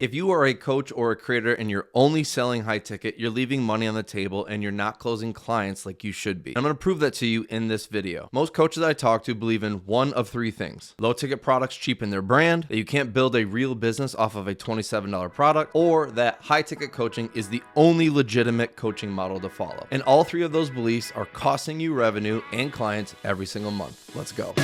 If you are a coach or a creator and you're only selling high ticket, you're leaving money on the table and you're not closing clients like you should be. I'm going to prove that to you in this video. Most coaches I talk to believe in one of three things. Low ticket products cheapen their brand, that you can't build a real business off of a $27 product, or that high ticket coaching is the only legitimate coaching model to follow. And all three of those beliefs are costing you revenue and clients every single month. Let's go.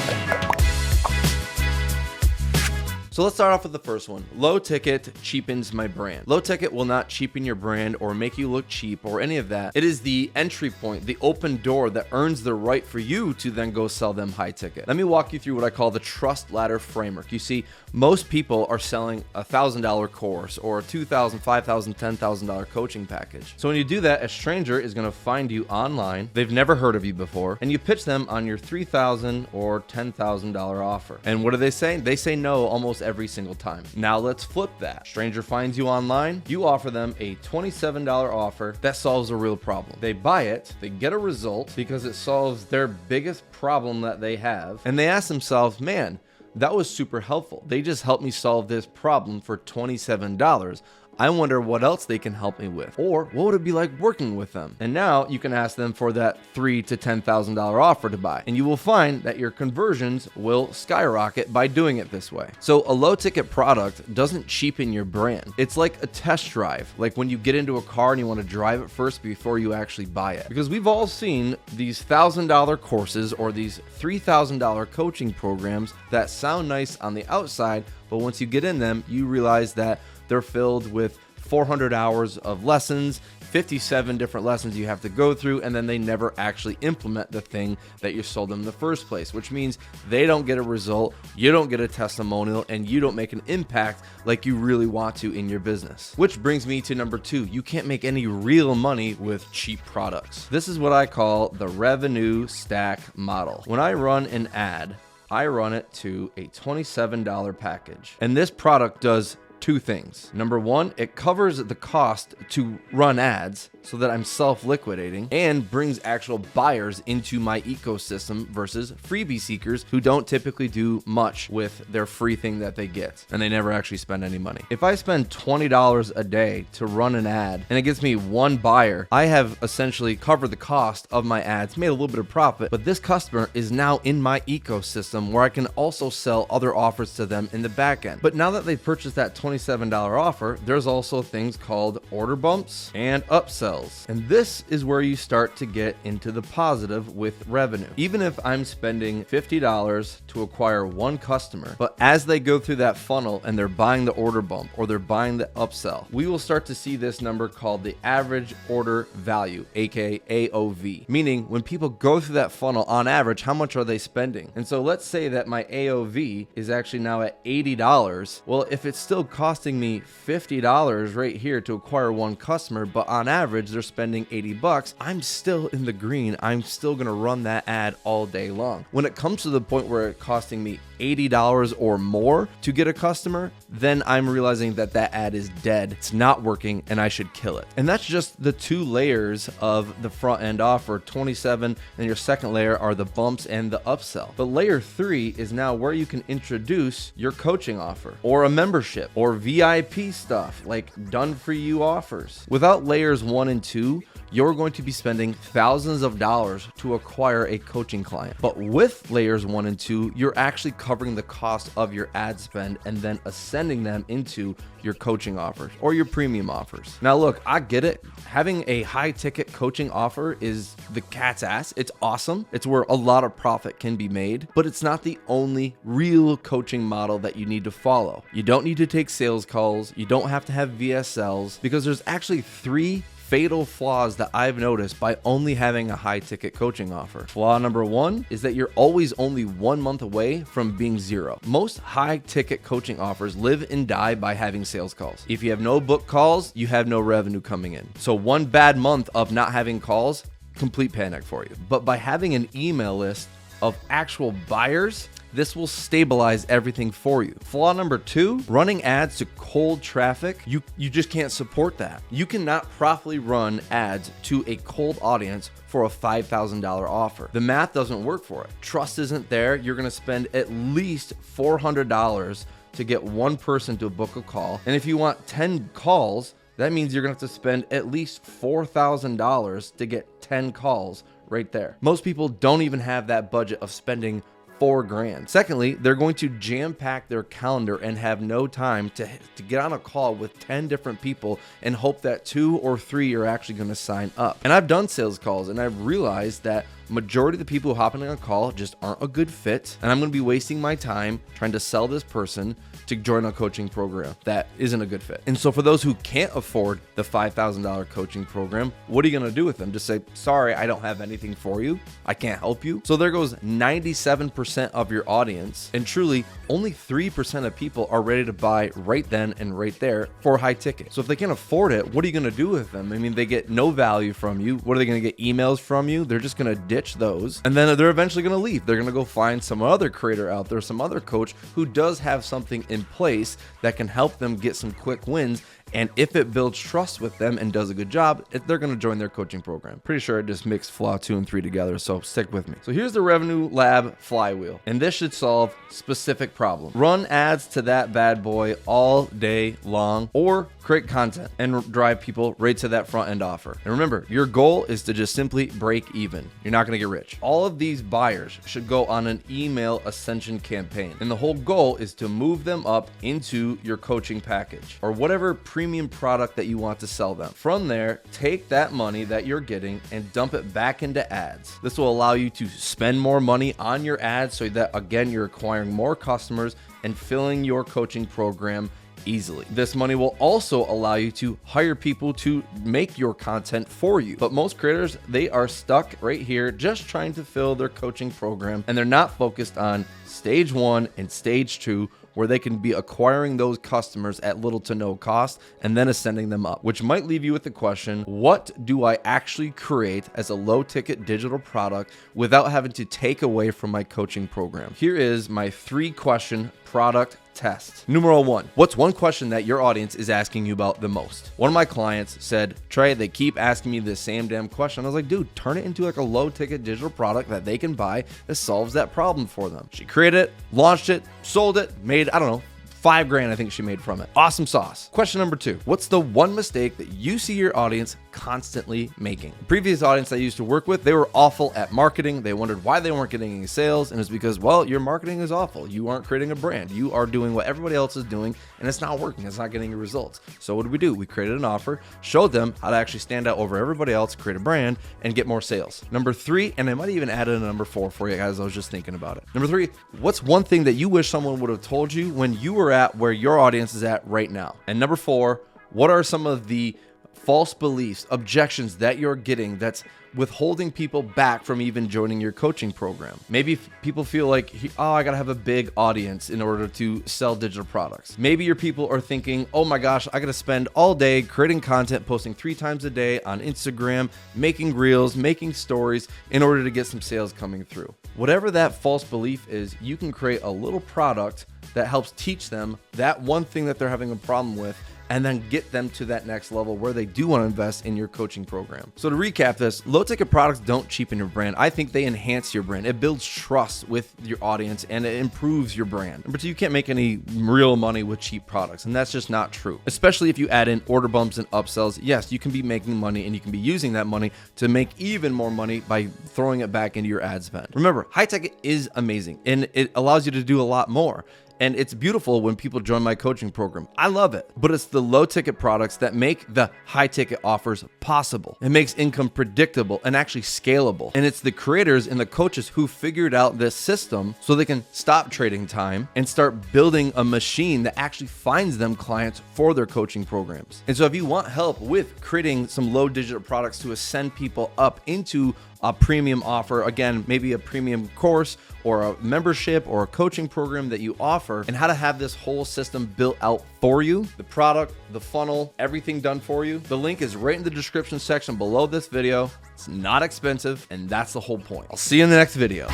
So let's start off with the first one. Low ticket cheapens my brand. Low ticket will not cheapen your brand or make you look cheap or any of that. It is the entry point, the open door that earns the right for you to then go sell them high ticket. Let me walk you through what I call the trust ladder framework. You see, most people are selling a $1,000 course or a $2,000, $5,000, $10,000 coaching package. So when you do that, a stranger is going to find you online. They've never heard of you before, and you pitch them on your $3,000 or $10,000 offer. And what do they say? They say no almost every single time. Now let's flip that. Stranger finds you online, you offer them a $27 offer that solves a real problem. They buy it, they get a result because it solves their biggest problem that they have, and they ask themselves, man, that was super helpful. They just helped me solve this problem for $27. I wonder what else they can help me with, or what would it be like working with them? And now you can ask them for that $3,000 to $10,000 offer to buy, and you will find that your conversions will skyrocket by doing it this way. So a low ticket product doesn't cheapen your brand. It's like a test drive, like when you get into a car and you want to drive it first before you actually buy it. Because we've all seen these $1,000 courses or these $3,000 coaching programs that sound nice on the outside, but once you get in them, you realize that they're filled with 400 hours of lessons, 57 different lessons you have to go through, and then they never actually implement the thing that you sold them in the first place, which means they don't get a result, you don't get a testimonial, and you don't make an impact like you really want to in your business. Which brings me to number 2. You can't make any real money with cheap products. This is what I call the revenue stack model. When I run an ad, I run it to a $27 package, and this product does two things. Number one, it covers the cost to run ads so that I'm self-liquidating and brings actual buyers into my ecosystem versus freebie seekers who don't typically do much with their free thing that they get and they never actually spend any money. If I spend $20 a day to run an ad and it gets me one buyer, I have essentially covered the cost of my ads, made a little bit of profit, but this customer is now in my ecosystem where I can also sell other offers to them in the back end. But now that they've purchased that $27 offer, there's also things called order bumps and upsells. And this is where you start to get into the positive with revenue. Even if I'm spending $50 to acquire one customer, but as they go through that funnel and they're buying the order bump or they're buying the upsell, we will start to see this number called the average order value, aka AOV. Meaning when people go through that funnel, on average, how much are they spending? And so let's say that my AOV is actually now at $80. Well, if it's still costing me $50 right here to acquire one customer, but on average they're spending $80, I'm still in the green. I'm still going to run that ad all day long. When it comes to the point where it's costing me $80 or more to get a customer, then I'm realizing that that ad is dead. It's not working and I should kill it. And that's just the two layers of the front end offer, 27, and your second layer are the bumps and the upsell. But layer 3 is now where you can introduce your coaching offer or a membership or VIP stuff like done for you offers. Without layers 1 and 2, you're going to be spending thousands of dollars to acquire a coaching client. But with layers 1 and 2, you're actually covering the cost of your ad spend and then ascending them into your coaching offers or your premium offers. Now look, I get it. Having a high ticket coaching offer is the cat's ass. It's awesome. It's where a lot of profit can be made, but it's not the only real coaching model that you need to follow. You don't need to take sales calls. You don't have to have VSLs, because there's actually 3 fatal flaws that I've noticed by only having a high ticket coaching offer. Flaw number 1 is that you're always only 1 month away from being zero. Most high ticket coaching offers live and die by having sales calls. If you have no book calls, you have no revenue coming in. So one bad month of not having calls, complete panic for you. But by having an email list of actual buyers, this will stabilize everything for you. Flaw number 2, running ads to cold traffic. You just can't support that. You cannot properly run ads to a cold audience for a $5,000 offer. The math doesn't work for it. Trust isn't there. You're gonna spend at least $400 to get one person to book a call. And if you want 10 calls, that means you're gonna have to spend at least $4,000 to get 10 calls right there. Most people don't even have that budget of spending $4,000. Secondly, they're going to jam pack their calendar and have no time to get on a call with 10 different people and hope that 2 or 3 are actually going to sign up. And I've done sales calls and I've realized that majority of the people who hop in on a call just aren't a good fit, and I'm going to be wasting my time trying to sell this person to join a coaching program that isn't a good fit. And so for those who can't afford the $5,000 coaching program, what are you going to do with them? Just say, sorry, I don't have anything for you. I can't help you. So there goes 97% of your audience, and truly only 3% of people are ready to buy right then and right there for high ticket. So if they can't afford it, what are you going to do with them? I mean, they get no value from you. What are they going to get? Emails from you? They're just going to ditch those, and then they're eventually going to leave. They're going to go find some other creator out there, some other coach who does have something in place that can help them get some quick wins. And if it builds trust with them and does a good job, they're going to join their coaching program. Pretty sure it just mixed flaw 2 and 3 together, so stick with me. So here's the Revenue Lab flywheel, and this should solve specific problem. Run ads to that bad boy all day long, or create content and drive people right to that front end offer. And remember, your goal is to just simply break even. You're not going to get rich. All of these buyers should go on an email ascension campaign, and the whole goal is to move them up into your coaching package or whatever premium product that you want to sell them. From there, take that money that you're getting and dump it back into ads. This will allow you to spend more money on your ads so that, again, you're acquiring more customers and filling your coaching program easily. This money will also allow you to hire people to make your content for you. But most creators, they are stuck right here just trying to fill their coaching program, and they're not focused on stage 1 and stage 2, where they can be acquiring those customers at little to no cost and then ascending them up, which might leave you with the question, what do I actually create as a low ticket digital product without having to take away from my coaching program? Here is my 3-question product test. Numero 1, what's one question that your audience is asking you about the most? One of my clients said, Trey, they keep asking me the same damn question. I was like, dude, turn it into like a low ticket digital product that they can buy that solves that problem for them. She created it, launched it, sold it, made, I don't know, $5,000 I think she made from it. Awesome sauce. Question number 2, what's the one mistake that you see your audience constantly making? The previous audience I used to work with, they were awful at marketing. They wondered why they weren't getting any sales, and it's because, well, your marketing is awful. You aren't creating a brand. You are doing what everybody else is doing, and it's not working. It's not getting your results. So what did we do? We created an offer, showed them how to actually stand out over everybody else, create a brand, and get more sales. Number 3, and I might even add in a number 4 for you guys. I was just thinking about it. Number 3, what's one thing that you wish someone would have told you when you were at where your audience is at right now? And number 4, what are some of the false beliefs, objections that you're getting that's withholding people back from even joining your coaching program? Maybe people feel like, oh, I gotta have a big audience in order to sell digital products. Maybe your people are thinking, oh my gosh, I gotta spend all day creating content, posting 3 times a day on Instagram, making reels, making stories in order to get some sales coming through. Whatever that false belief is, you can create a little product that helps teach them that one thing that they're having a problem with, and then get them to that next level where they do want to invest in your coaching program. So to recap this, low ticket products don't cheapen your brand. I think they enhance your brand. It builds trust with your audience and it improves your brand. Number 2, you can't make any real money with cheap products, and that's just not true. Especially if you add in order bumps and upsells. Yes, you can be making money and you can be using that money to make even more money by throwing it back into your ad spend. Remember, high ticket is amazing and it allows you to do a lot more. And it's beautiful when people join my coaching program. I love it. But it's the low ticket products that make the high ticket offers possible. It makes income predictable and actually scalable. And it's the creators and the coaches who figured out this system so they can stop trading time and start building a machine that actually finds them clients for their coaching programs. And so if you want help with creating some low digital products to ascend people up into a premium offer, again, maybe a premium course or a membership or a coaching program that you offer, and how to have this whole system built out for you, the product, the funnel, everything done for you, the link is right in the description section below this video. It's not expensive, and that's the whole point. I'll see you in the next video.